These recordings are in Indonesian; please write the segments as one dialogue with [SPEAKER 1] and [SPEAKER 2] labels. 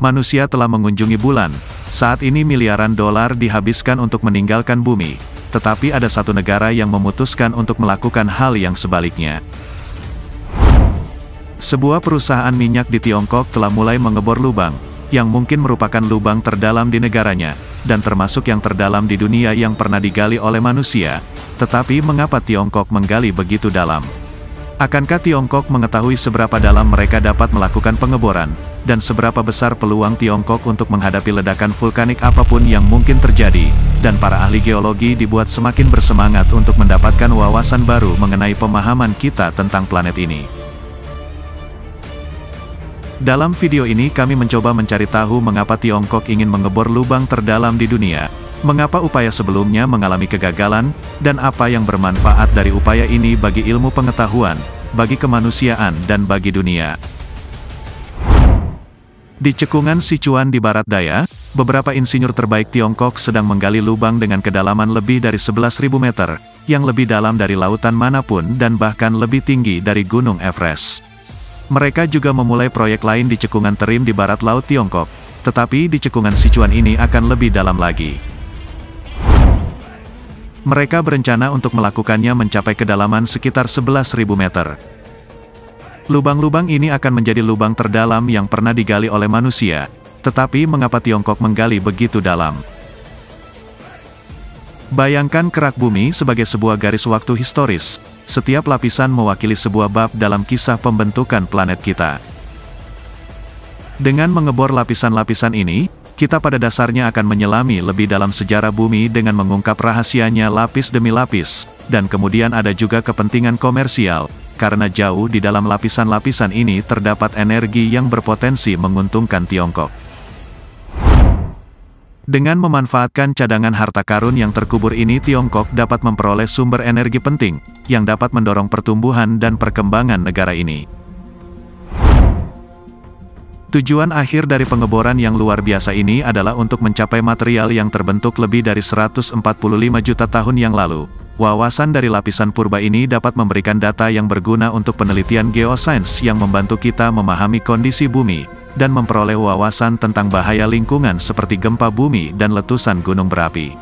[SPEAKER 1] manusia telah mengunjungi bulan. Saat ini miliaran dolar dihabiskan untuk meninggalkan bumi. Tetapi ada satu negara yang memutuskan untuk melakukan hal yang sebaliknya. Sebuah perusahaan minyak di Tiongkok telah mulai mengebor lubang, yang mungkin merupakan lubang terdalam di negaranya, dan termasuk yang terdalam di dunia yang pernah digali oleh manusia. Tetapi mengapa Tiongkok menggali begitu dalam? Akankah Tiongkok mengetahui seberapa dalam mereka dapat melakukan pengeboran, dan seberapa besar peluang Tiongkok untuk menghadapi ledakan vulkanik apapun yang mungkin terjadi, dan para ahli geologi dibuat semakin bersemangat untuk mendapatkan wawasan baru mengenai pemahaman kita tentang planet ini. Dalam video ini kami mencoba mencari tahu mengapa Tiongkok ingin mengebor lubang terdalam di dunia, mengapa upaya sebelumnya mengalami kegagalan, dan apa yang bermanfaat dari upaya ini bagi ilmu pengetahuan, bagi kemanusiaan dan bagi dunia. Di cekungan Sichuan di barat daya, beberapa insinyur terbaik Tiongkok sedang menggali lubang dengan kedalaman lebih dari 11.000 meter, yang lebih dalam dari lautan manapun dan bahkan lebih tinggi dari Gunung Everest. Mereka juga memulai proyek lain di cekungan Tarim di barat laut Tiongkok, tetapi di cekungan Sichuan ini akan lebih dalam lagi. Mereka berencana untuk melakukannya mencapai kedalaman sekitar 11.000 meter. Lubang-lubang ini akan menjadi lubang terdalam yang pernah digali oleh manusia, tetapi mengapa Tiongkok menggali begitu dalam? Bayangkan kerak bumi sebagai sebuah garis waktu historis. Setiap lapisan mewakili sebuah bab dalam kisah pembentukan planet kita. Dengan mengebor lapisan-lapisan ini, kita pada dasarnya akan menyelami lebih dalam sejarah bumi dengan mengungkap rahasianya lapis demi lapis, dan kemudian ada juga kepentingan komersial, karena jauh di dalam lapisan-lapisan ini terdapat energi yang berpotensi menguntungkan Tiongkok. Dengan memanfaatkan cadangan harta karun yang terkubur ini, Tiongkok dapat memperoleh sumber energi penting, yang dapat mendorong pertumbuhan dan perkembangan negara ini. Tujuan akhir dari pengeboran yang luar biasa ini adalah untuk mencapai material yang terbentuk lebih dari 145 juta tahun yang lalu. Wawasan dari lapisan purba ini dapat memberikan data yang berguna untuk penelitian geosains yang membantu kita memahami kondisi bumi, dan memperoleh wawasan tentang bahaya lingkungan seperti gempa bumi dan letusan gunung berapi.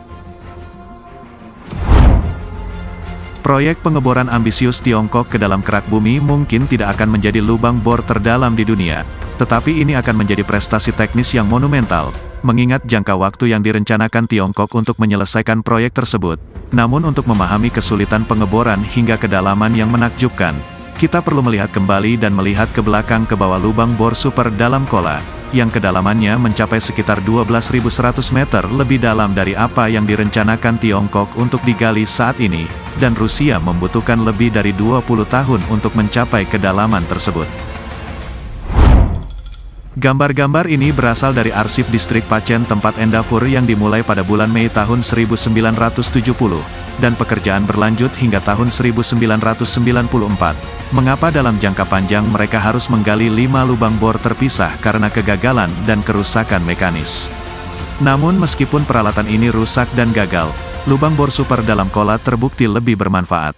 [SPEAKER 1] Proyek pengeboran ambisius Tiongkok ke dalam kerak bumi mungkin tidak akan menjadi lubang bor terdalam di dunia, tetapi ini akan menjadi prestasi teknis yang monumental, mengingat jangka waktu yang direncanakan Tiongkok untuk menyelesaikan proyek tersebut. Namun untuk memahami kesulitan pengeboran hingga kedalaman yang menakjubkan, kita perlu melihat kembali dan melihat ke belakang ke bawah lubang bor super dalam Kola, yang kedalamannya mencapai sekitar 12.100 meter lebih dalam dari apa yang direncanakan Tiongkok untuk digali saat ini, dan Rusia membutuhkan lebih dari 20 tahun untuk mencapai kedalaman tersebut. Gambar-gambar ini berasal dari arsip distrik Pacen tempat Endafur yang dimulai pada bulan Mei tahun 1970, dan pekerjaan berlanjut hingga tahun 1994. Mengapa dalam jangka panjang mereka harus menggali 5 lubang bor terpisah karena kegagalan dan kerusakan mekanis? Namun meskipun peralatan ini rusak dan gagal, lubang bor super dalam Kola terbukti lebih bermanfaat.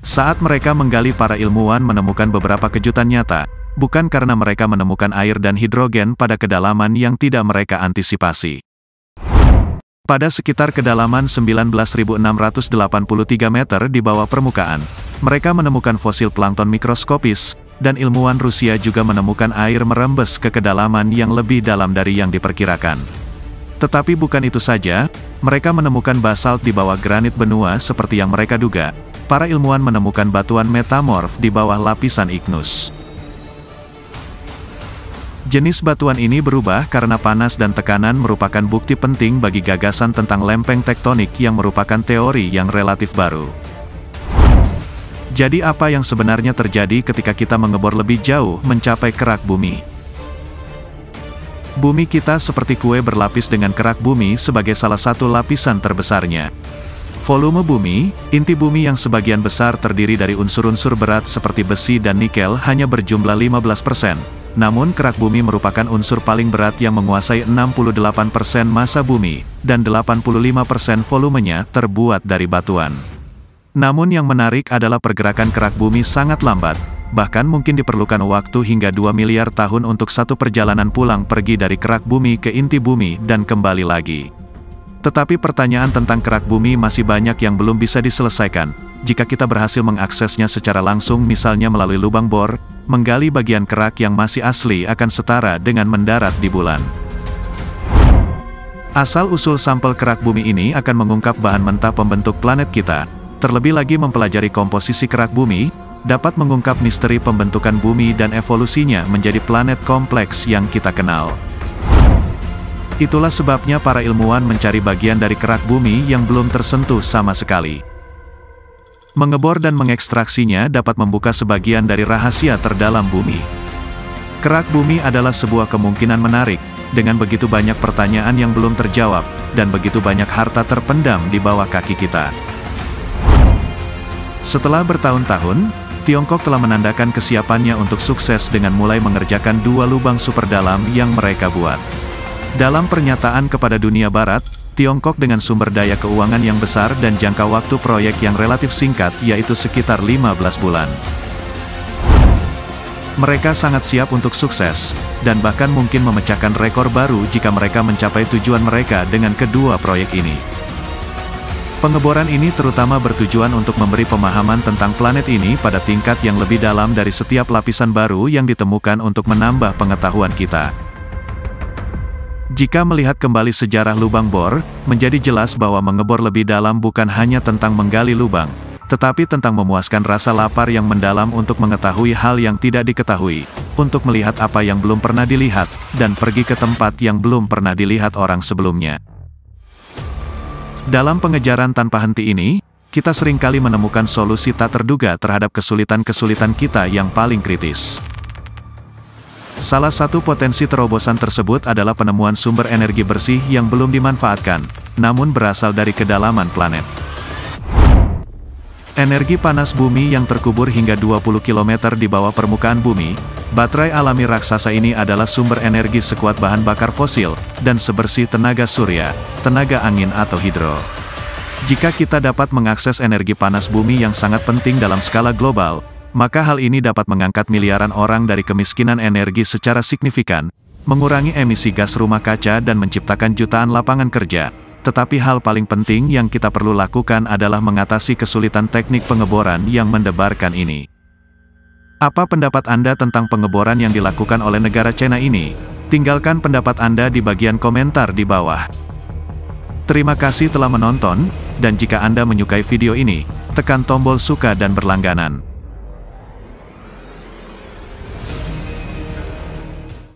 [SPEAKER 1] Saat mereka menggali, para ilmuwan menemukan beberapa kejutan nyata, bukan karena mereka menemukan air dan hidrogen pada kedalaman yang tidak mereka antisipasi. Pada sekitar kedalaman 19.683 meter di bawah permukaan, mereka menemukan fosil plankton mikroskopis, dan ilmuwan Rusia juga menemukan air merembes ke kedalaman yang lebih dalam dari yang diperkirakan. Tetapi bukan itu saja, mereka menemukan basalt di bawah granit benua seperti yang mereka duga. Para ilmuwan menemukan batuan metamorf di bawah lapisan igneus. Jenis batuan ini berubah karena panas dan tekanan merupakan bukti penting bagi gagasan tentang lempeng tektonik yang merupakan teori yang relatif baru. Jadi apa yang sebenarnya terjadi ketika kita mengebor lebih jauh mencapai kerak bumi? Bumi kita seperti kue berlapis dengan kerak bumi sebagai salah satu lapisan terbesarnya. Volume bumi, inti bumi yang sebagian besar terdiri dari unsur-unsur berat seperti besi dan nikel hanya berjumlah 15%. Namun kerak bumi merupakan unsur paling berat yang menguasai 68% massa bumi, dan 85% volumenya terbuat dari batuan. Namun yang menarik adalah pergerakan kerak bumi sangat lambat, bahkan mungkin diperlukan waktu hingga 2 miliar tahun untuk satu perjalanan pulang pergi dari kerak bumi ke inti bumi dan kembali lagi. Tetapi pertanyaan tentang kerak bumi masih banyak yang belum bisa diselesaikan. Jika kita berhasil mengaksesnya secara langsung, misalnya melalui lubang bor, menggali bagian kerak yang masih asli akan setara dengan mendarat di bulan. Asal-usul sampel kerak bumi ini akan mengungkap bahan mentah pembentuk planet kita. Terlebih lagi mempelajari komposisi kerak bumi, dapat mengungkap misteri pembentukan bumi dan evolusinya menjadi planet kompleks yang kita kenal. Itulah sebabnya para ilmuwan mencari bagian dari kerak bumi yang belum tersentuh sama sekali. Mengebor dan mengekstraksinya dapat membuka sebagian dari rahasia terdalam bumi. Kerak bumi adalah sebuah kemungkinan menarik, dengan begitu banyak pertanyaan yang belum terjawab, dan begitu banyak harta terpendam di bawah kaki kita. Setelah bertahun-tahun, Tiongkok telah menandakan kesiapannya untuk sukses dengan mulai mengerjakan 2 lubang super dalam yang mereka buat. Dalam pernyataan kepada dunia barat, Tiongkok dengan sumber daya keuangan yang besar dan jangka waktu proyek yang relatif singkat, yaitu sekitar 15 bulan. Mereka sangat siap untuk sukses, dan bahkan mungkin memecahkan rekor baru jika mereka mencapai tujuan mereka dengan kedua proyek ini. Pengeboran ini terutama bertujuan untuk memberi pemahaman tentang planet ini pada tingkat yang lebih dalam dari setiap lapisan baru yang ditemukan untuk menambah pengetahuan kita. Jika melihat kembali sejarah lubang bor, menjadi jelas bahwa mengebor lebih dalam bukan hanya tentang menggali lubang, tetapi tentang memuaskan rasa lapar yang mendalam untuk mengetahui hal yang tidak diketahui, untuk melihat apa yang belum pernah dilihat, dan pergi ke tempat yang belum pernah dilihat orang sebelumnya. Dalam pengejaran tanpa henti ini, kita seringkali menemukan solusi tak terduga terhadap kesulitan-kesulitan kita yang paling kritis. Salah satu potensi terobosan tersebut adalah penemuan sumber energi bersih yang belum dimanfaatkan, namun berasal dari kedalaman planet. Energi panas bumi yang terkubur hingga 20 km di bawah permukaan bumi, baterai alami raksasa ini adalah sumber energi sekuat bahan bakar fosil, dan sebersih tenaga surya, tenaga angin atau hidro. Jika kita dapat mengakses energi panas bumi yang sangat penting dalam skala global, maka hal ini dapat mengangkat miliaran orang dari kemiskinan energi secara signifikan, mengurangi emisi gas rumah kaca dan menciptakan jutaan lapangan kerja. Tetapi hal paling penting yang kita perlu lakukan adalah mengatasi kesulitan teknik pengeboran yang mendebarkan ini. Apa pendapat Anda tentang pengeboran yang dilakukan oleh negara China ini? Tinggalkan pendapat Anda di bagian komentar di bawah. Terima kasih telah menonton, dan jika Anda menyukai video ini, tekan tombol suka dan berlangganan.